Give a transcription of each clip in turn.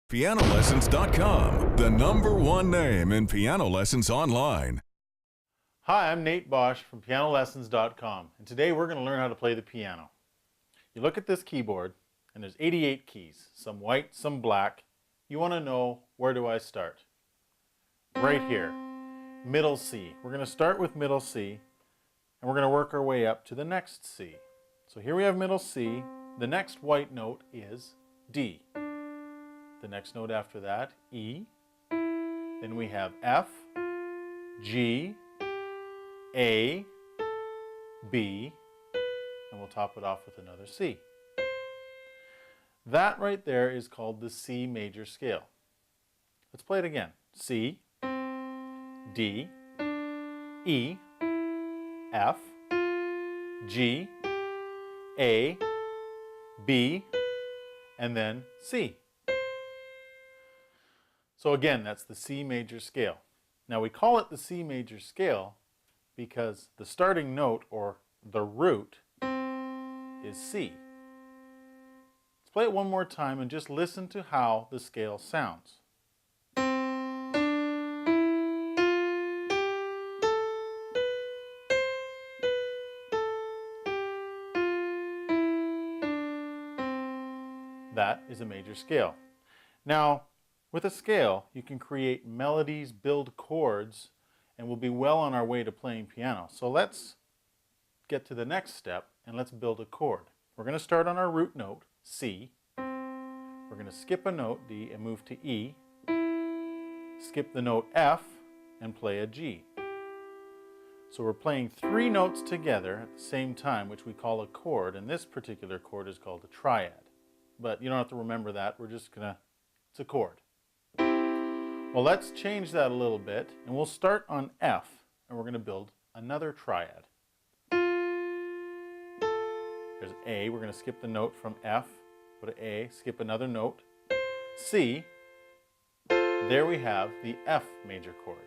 PianoLessons.com, the #1 name in piano lessons online. Hi, I'm Nate Bosch from PianoLessons.com, and today we're going to learn how to play the piano. You look at this keyboard, and there's 88 keys, some white, some black. You want to know, where do I start? Right here, middle C. We're going to start with middle C, and we're going to work our way up to the next C. So here we have middle C. The next white note is D. The next note after that, E. Then we have F, G, A, B, and we'll top it off with another C. That right there is called the C major scale. Let's play it again. C, D, E, F, G, A, B, and then C. So again, that's the C major scale. Now we call it the C major scale because the starting note, or the root, is C. Let's play it one more time and just listen to how the scale sounds. That is a major scale. Now, with a scale, you can create melodies, build chords, and we'll be well on our way to playing piano. So let's get to the next step and let's build a chord. We're going to start on our root note, C. We're going to skip a note, D, and move to E. Skip the note F and play a G. So we're playing 3 notes together at the same time, which we call a chord, and this particular chord is called a triad. But you don't have to remember that, it's a chord. Well, let's change that a little bit, and we'll start on F, and we're going to build another triad. There's A, we're going to skip the note from F, go to A, skip another note, C, there we have the F major chord.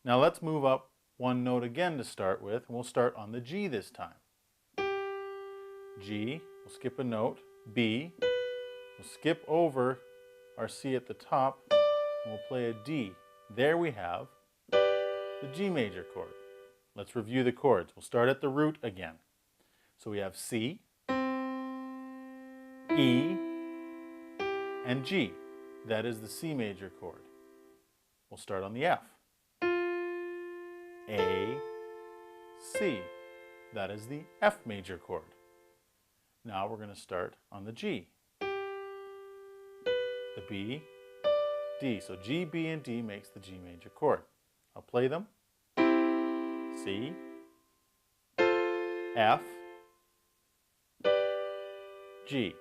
Now let's move up one note again to start with, and we'll start on the G this time. G, we'll skip a note, B, we'll skip over our C at the top, and we'll play a D. There we have the G major chord. Let's review the chords. We'll start at the root again. So we have C, E, and G. That is the C major chord. We'll start on the F. A, C. That is the F major chord. Now we're going to start on the G. The B, D. So G, B, and D makes the G major chord. I'll play them. C, F, G.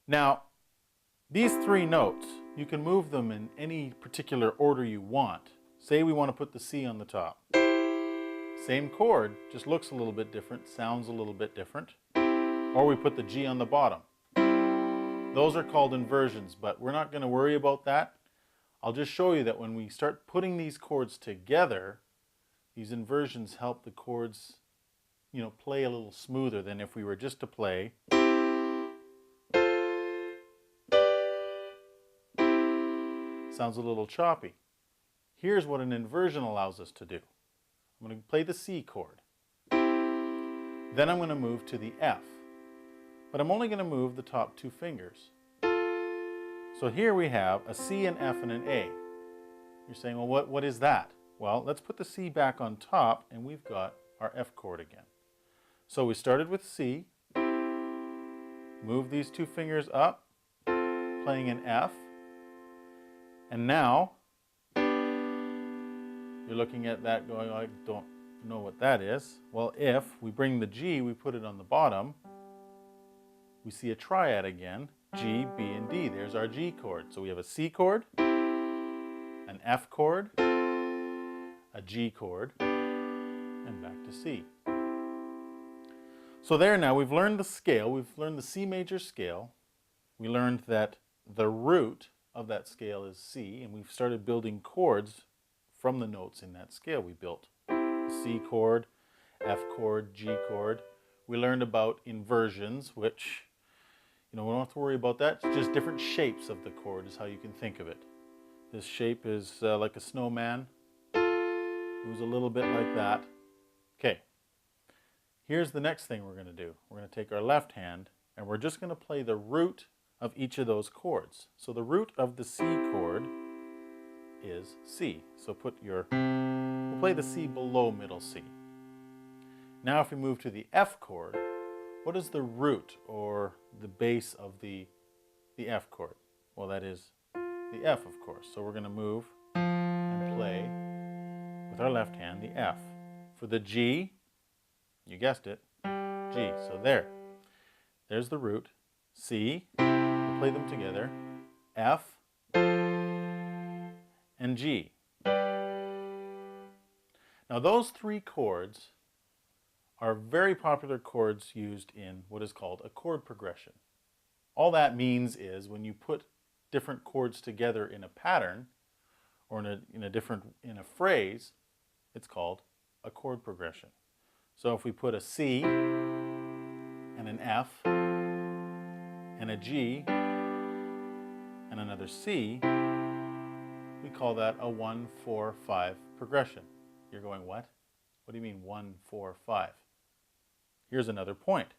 Now, these 3 notes, you can move them in any particular order you want. Say we want to put the C on the top. Same chord, just looks a little bit different, sounds a little bit different. Or we put the G on the bottom. Those are called inversions, but we're not going to worry about that. I'll just show you that when we start putting these chords together, these inversions help the chords, play a little smoother than if we were just to play. Sounds a little choppy. Here's what an inversion allows us to do. I'm going to play the C chord. Then I'm going to move to the F. But I'm only going to move the top 2 fingers. So here we have a C, an F, and an A. You're saying, well, what is that? Well, let's put the C back on top, and we've got our F chord again. So we started with C, move these 2 fingers up, playing an F, and now you're looking at that going, I don't know what that is. Well, if we bring the G, we put it on the bottom, we see a triad again, G, B, and D. There's our G chord. So we have a C chord, an F chord, a G chord, and back to C. So there now, we've learned the scale. We've learned the C major scale. We learned that the root of that scale is C, and we've started building chords from the notes in that scale we built. C chord, F chord, G chord. We learned about inversions, which We don't have to worry about that. It's just different shapes of the chord is how you can think of it. This shape is like a snowman. Moves a little bit like that. Okay. Here's the next thing we're going to do. We're going to take our left hand and we're just going to play the root of each of those chords. So the root of the C chord is C. So we'll play the C below middle C. Now if we move to the F chord, what is the root or the base of the F chord? Well, that is the F, of course. So we're going to move and play with our left hand the F. For the G, you guessed it, G. So there's the root. C, we'll play them together. F and G. Now those three chords are very popular chords used in what is called a chord progression. All that means is when you put different chords together in a pattern or in a phrase, it's called a chord progression. So if we put a C and an F and a G and another C, we call that a 1-4-5 progression. You're going, what? What do you mean 1-4-5? Here's another point.